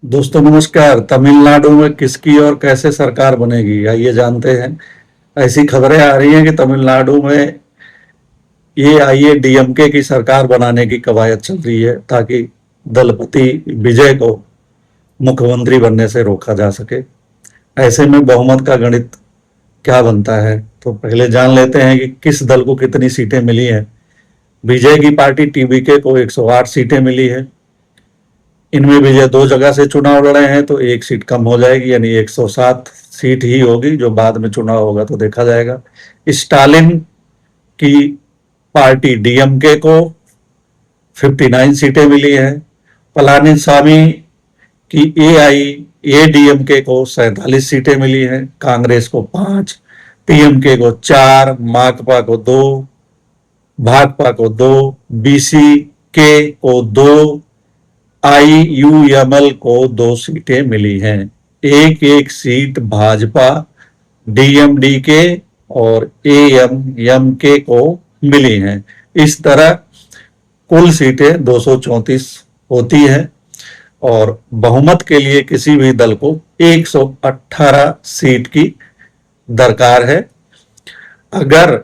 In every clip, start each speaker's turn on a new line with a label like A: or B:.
A: दोस्तों नमस्कार। तमिलनाडु में किसकी और कैसे सरकार बनेगी, आइए जानते हैं। ऐसी खबरें आ रही हैं कि तमिलनाडु में एआईएडीएमके की सरकार बनाने की कवायद चल रही है ताकि दलपति विजय को मुख्यमंत्री बनने से रोका जा सके। ऐसे में बहुमत का गणित क्या बनता है, तो पहले जान लेते हैं कि किस दल को कितनी सीटें मिली हैं। विजय की पार्टी टीवीके को 108 सीटें मिली है। इनमें विजय दो जगह से चुनाव लड़े हैं तो एक सीट कम हो जाएगी, यानी 107 सीट ही होगी। जो बाद में चुनाव होगा तो देखा जाएगा। स्टालिन की पार्टी डीएमके को 59 सीटें मिली हैं। पलानिस्वामी की एआईएडीएमके को 47 सीटें मिली हैं। कांग्रेस को 5, पीएमके को 4, माकपा को 2, भाकपा को 2, बीसीके को 2, आईयूएमएल को 2 सीटें मिली हैं। एक एक सीट भाजपा, डीएमडीके और एएमएमके को मिली हैं। इस तरह कुल सीटें 234 होती हैं और बहुमत के लिए किसी भी दल को 118 सीट की दरकार है। अगर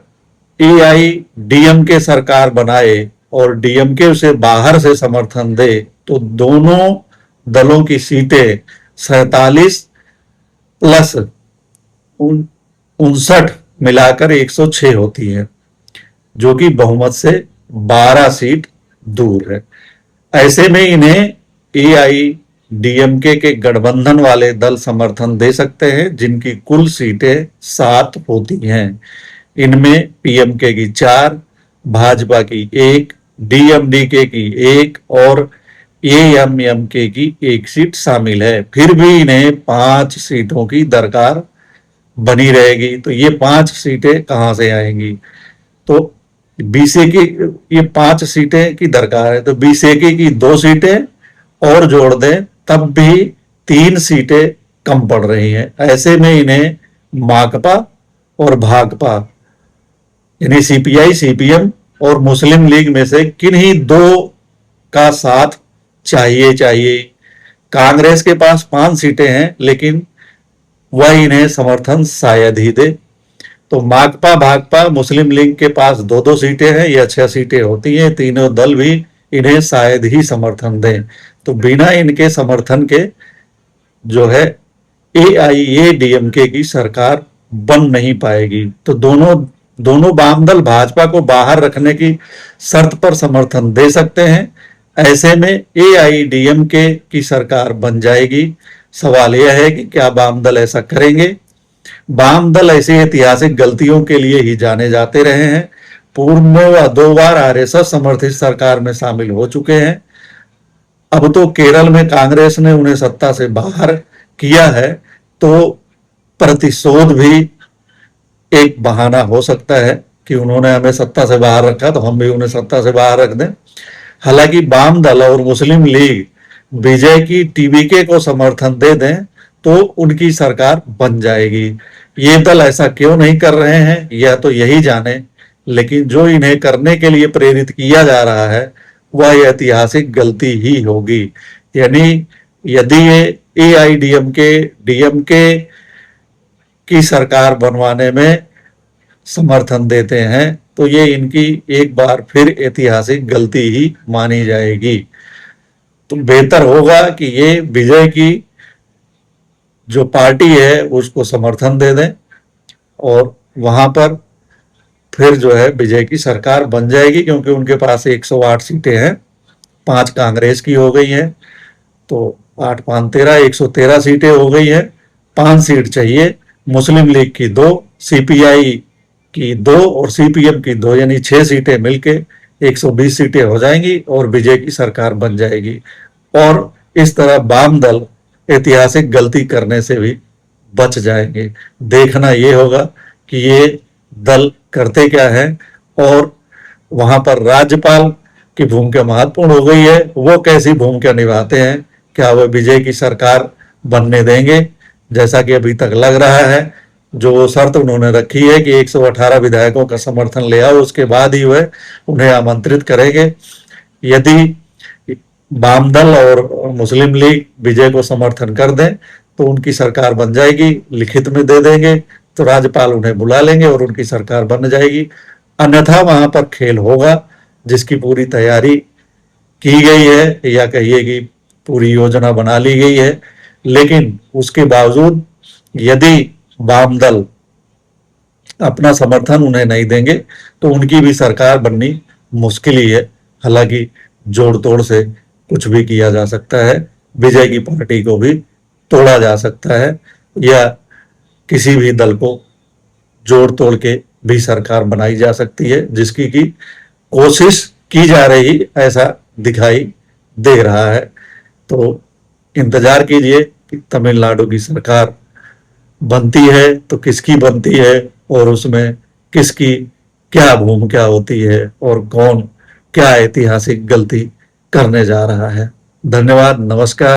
A: एआईडीएमके सरकार बनाए और डीएमके उसे बाहर से समर्थन दे तो दोनों दलों की सीटें 47 प्लस 59 मिलाकर 106 होती है, जो कि बहुमत से 12 सीट दूर है। ऐसे में इन्हें एआईडीएमके के गठबंधन वाले दल समर्थन दे सकते हैं, जिनकी कुल सीटें 7 होती हैं। इनमें पीएमके की 4, भाजपा की 1, डीएमडीके की 1 और एएमएमके की 1 सीट शामिल है। फिर भी इन्हें 5 सीटों की दरकार बनी रहेगी। तो ये 5 सीटें कहां से आएंगी? तो बीसीके की ये 5 सीटें की दरकार है, तो बीसीके की 2 सीटें और जोड़ दें तब भी 3 सीटें कम पड़ रही हैं। ऐसे में इन्हें माकपा और भाकपा यानी सीपीआई, सीपीएम और मुस्लिम लीग में से किन्हीं 2 का साथ चाहिए। कांग्रेस के पास 5 सीटें हैं, लेकिन वह इन्हें समर्थन शायद ही दे। तो माकपा, भाकपा, मुस्लिम लीग के पास 2-2 सीटें हैं, यह 6 सीटें होती हैं। तीनों दल भी इन्हें शायद ही समर्थन दें। तो बिना इनके समर्थन के जो है एआईएडीएमके की सरकार बन नहीं पाएगी। तो दोनों वाम दल भाजपा को बाहर रखने की शर्त पर समर्थन दे सकते हैं। ऐसे में एआईडीएमके की सरकार बन जाएगी। सवाल यह है कि क्या वाम दल ऐसा करेंगे? वाम दल ऐसी ऐतिहासिक गलतियों के लिए ही जाने जाते रहे हैं। पूर्व में वह 2 बार आरएसएस समर्थित सरकार में शामिल हो चुके हैं। अब तो केरल में कांग्रेस ने उन्हें सत्ता से बाहर किया है, तो प्रतिशोध भी एक बहाना हो सकता है कि उन्होंने हमें सत्ता से बाहर रखा तो हम भी उन्हें सत्ता से बाहर रख दें। हालांकि वाम दल और मुस्लिम लीग विजय की टीवीके को समर्थन दे दें तो उनकी सरकार बन जाएगी। ये दल ऐसा क्यों नहीं कर रहे हैं, यह तो यही जाने। लेकिन जो इन्हें करने के लिए प्रेरित किया जा रहा है वह ऐतिहासिक गलती ही होगी। यानी यदि ये एआईडीएमके डीएमके की सरकार बनवाने में समर्थन देते हैं तो ये इनकी एक बार फिर ऐतिहासिक गलती ही मानी जाएगी। तो बेहतर होगा कि ये विजय की जो पार्टी है उसको समर्थन दे दें और वहां पर फिर जो है विजय की सरकार बन जाएगी, क्योंकि उनके पास 108 सीटें हैं। 5 कांग्रेस की हो गई हैं, तो 8 5 13, 113 सीटें हो गई हैं। 5 सीट चाहिए। मुस्लिम लीग की 2, सीपीआई की 2 और सीपीएम की 2, यानी 6 सीटें मिलके 120 सीटें हो जाएंगी और विजय की सरकार बन जाएगी। और इस तरह वाम दल ऐतिहासिक गलती करने से भी बच जाएंगे। देखना ये होगा कि ये दल करते क्या है। और वहां पर राज्यपाल की भूमिका महत्वपूर्ण हो गई है, वो कैसी भूमिका निभाते हैं। क्या वह विजय की सरकार बनने देंगे, जैसा कि अभी तक लग रहा है। जो शर्त उन्होंने रखी है कि 118 विधायकों का समर्थन ले आओ, उसके बाद ही वह उन्हें आमंत्रित करेंगे। यदि वामदल और मुस्लिम लीग विजय को समर्थन कर दें तो उनकी सरकार बन जाएगी, लिखित में दे देंगे तो राज्यपाल उन्हें बुला लेंगे और उनकी सरकार बन जाएगी। अन्यथा वहां पर खेल होगा, जिसकी पूरी तैयारी की गई है, या कहिए कि पूरी योजना बना ली गई है। लेकिन उसके बावजूद यदि वाम दल अपना समर्थन उन्हें नहीं देंगे तो उनकी भी सरकार बननी मुश्किल ही है। हालांकि जोड़ तोड़ से कुछ भी किया जा सकता है, विजय की पार्टी को भी तोड़ा जा सकता है, या किसी भी दल को जोड़ तोड़ के भी सरकार बनाई जा सकती है, जिसकी की कोशिश की जा रही ऐसा दिखाई दे रहा है। तो इंतजार कीजिए कि तमिलनाडु की सरकार बनती है तो किसकी बनती है, और उसमें किसकी क्या भूमिका होती है, और कौन क्या ऐतिहासिक गलती करने जा रहा है। धन्यवाद, नमस्कार।